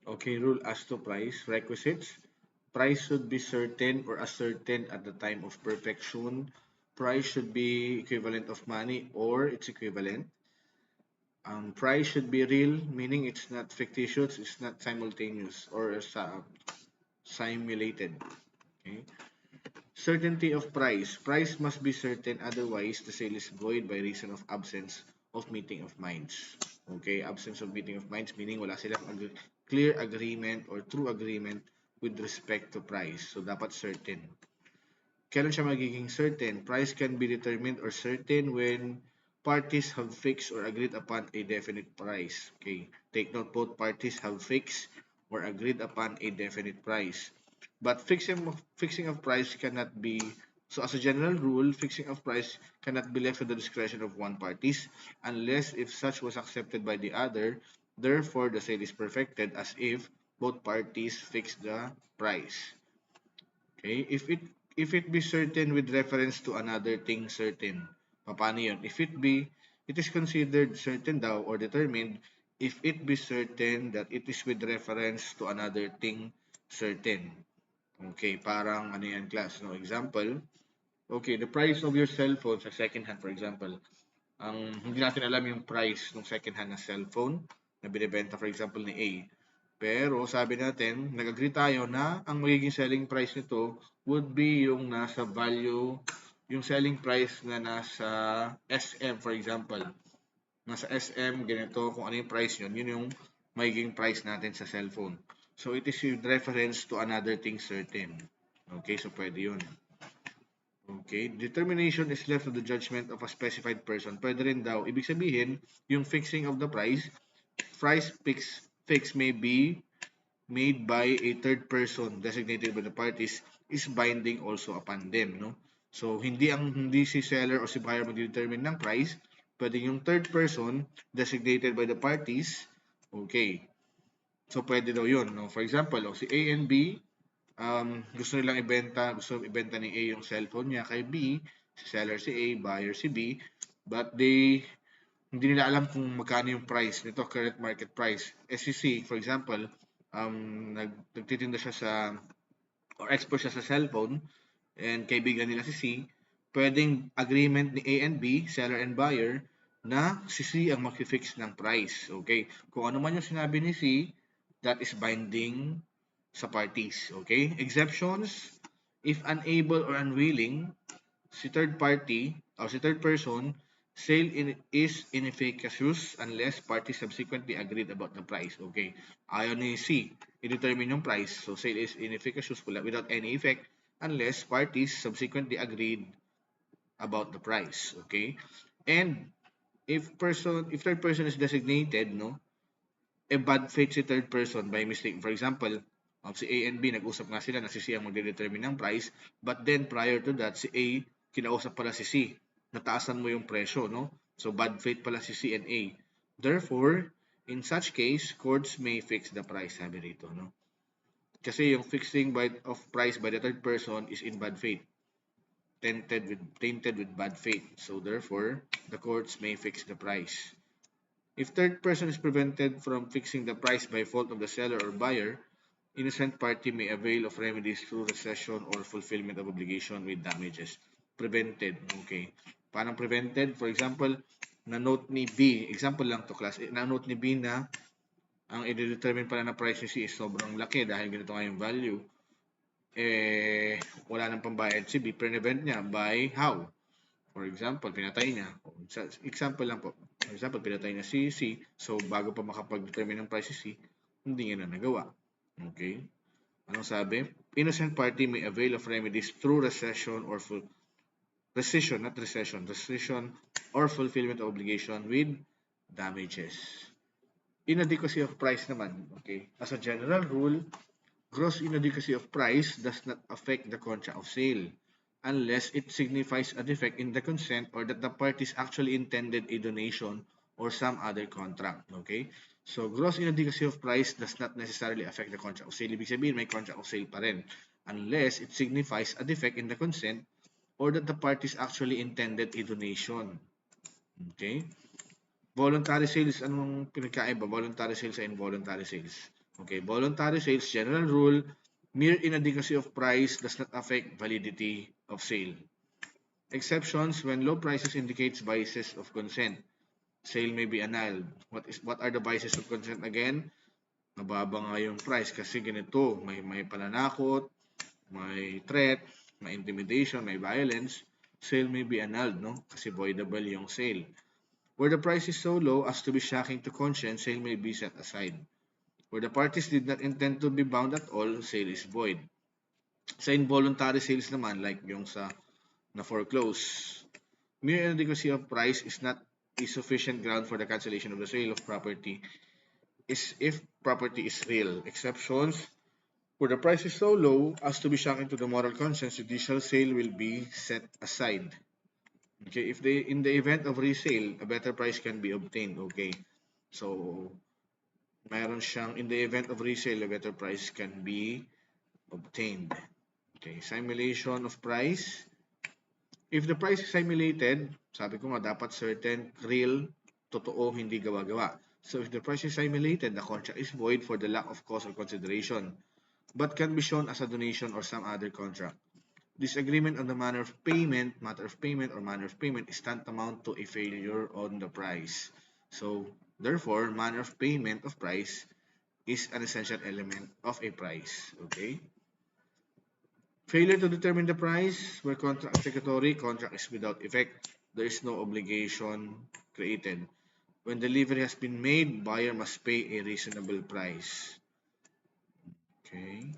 Okay, rule as to price. Requisites. Price should be certain or ascertained at the time of perfection. Price should be equivalent of money or its equivalent. Price should be real, meaning it's not fictitious, it's not simultaneous or simulated. Okay. Certainty of price. Price must be certain, otherwise the sale is void by reason of absence of meeting of minds. Okay, absence of meeting of minds meaning wala silang clear agreement or true agreement with respect to price. So dapat certain. Kailan siya magiging certain? Price can be determined or certain when parties have fixed or agreed upon a definite price. Okay, take note, both parties have fixed or agreed upon a definite price. But fixing of price cannot be, so as a general rule, fixing of price cannot be left to the discretion of one parties unless if such was accepted by the other. Therefore, the sale is perfected as if both parties fix the price. Okay? If it be certain with reference to another thing certain. Paano yun? It is considered certain daw or determined if it be certain that it is with reference to another thing certain. Okay, parang ano yan class, no? Example, okay, the price of your cellphone sa second hand, for example, ang hindi natin alam yung price ng second hand na cellphone na binibenta, for example, ni A. Pero sabi natin, nag-agree tayo na ang magiging selling price nito would be yung nasa value, yung selling price na nasa SM, for example. Nasa SM, ganito, kung ano yung price yun yung magiging price natin sa cellphone. So, it is with reference to another thing certain. Okay, so pwede yun. Okay, determination is left to the judgment of a specified person. Pwede rin daw, ibig sabihin, yung fixing of the price fix may be made by a third person designated by the parties is binding also upon them, no? So, hindi si seller o si buyer mag-determine ng price, pwede yung third person designated by the parties, okay. So, pwede daw yun, no? For example, si A and B, gusto ibenta ni A yung cellphone niya kay B, si seller si A, buyer si B, but hindi nila alam kung magkano yung price nito, current market price. SEC, for example, nagtitinda siya sa, or expert siya sa cellphone, and kaibigan nila si C, pwedeng agreement ni A and B, seller and buyer, na si C ang mag-fix ng price. Okay? Kung ano man yung sinabi ni C, that is binding sa parties. Okay? Exceptions, if unable or unwilling, si third party or si third person, is inefficacious unless parties subsequently agreed about the price. Okay. Ayaw ni C, i-determine yung price. So, sale is inefficacious without any effect unless parties subsequently agreed about the price. Okay. And if third person is designated, no, bad faith si third person by mistake. For example, si A and B, nag-usap nga sila na si C ang magde-determine ng price, but then prior to that, si A, kinausap pala si C. Nataasan mo yung presyo, no? So, bad faith pala si C and A. Therefore, in such case, courts may fix the price, sabi rito, no? Kasi yung fixing of price by the third person is in bad faith. Tainted with bad faith. So, therefore, the courts may fix the price. If third person is prevented from fixing the price by fault of the seller or buyer, innocent party may avail of remedies through recession or fulfillment of obligation with damages. Prevented. Okay. Paano prevented? For example, na-note ni B, example lang to class, na-note ni B na ang i-determine pala na price ni C is sobrang laki dahil ganito nga yung value. Wala nang pambayad si B. Prevent niya by how? For example, pinatay niya. Example lang po. For example, pinatay niya si C. So, bago pa makapag-determine ng price si C, hindi niya na nagawa. Okay? Anong sabi? Innocent party may avail of remedies through rescission or rescission or fulfillment of obligation with damages. Inadequacy of price naman. Okay? As a general rule, gross inadequacy of price does not affect the contract of sale unless it signifies a defect in the consent or that the parties actually intended a donation or some other contract. Okay? So, gross inadequacy of price does not necessarily affect the contract of sale. Ibig sabihin, may contract of sale pa rin unless it signifies a defect in the consent or that the parties actually intended a donation. Okay? Voluntary sales, anong pinagkaiba? Voluntary sales sa involuntary sales. Okay, voluntary sales general rule, mere inadequacy of price does not affect validity of sale. Exceptions, when low prices indicates biases of consent, sale may be annulled. What are the biases of consent again? Mababa nga yung price kasi ganito, may pananakot, may threat, may intimidation, may violence. Sale may be annulled, no? Kasi voidable yung sale. Where the price is so low as to be shocking to conscience, sale may be set aside. Where the parties did not intend to be bound at all, sale is void. Sa involuntary sales naman, like yung sa na foreclose, mere inadequacy of price is not a sufficient ground for the cancellation of the sale of property is if property is real. Exceptions, where the price is so low as to be shocking to the moral conscience, judicial sale will be set aside. Okay, if in the event of resale, a better price can be obtained. Okay, so mayroon siyang in the event of resale, a better price can be obtained. Okay, simulation of price. If the price is simulated, sabi ko nga dapat certain, real, totoo, hindi gawa-gawa. So if the price is simulated, the contract is void for the lack of cause or consideration, but can be shown as a donation or some other contract. Disagreement on the matter of payment or manner of payment is tantamount to a failure on the price. So therefore, manner of payment of price is an essential element of a price. Okay? Failure to determine the price, where contract executory, contract is without effect. There is no obligation created. When delivery has been made, buyer must pay a reasonable price. Okay.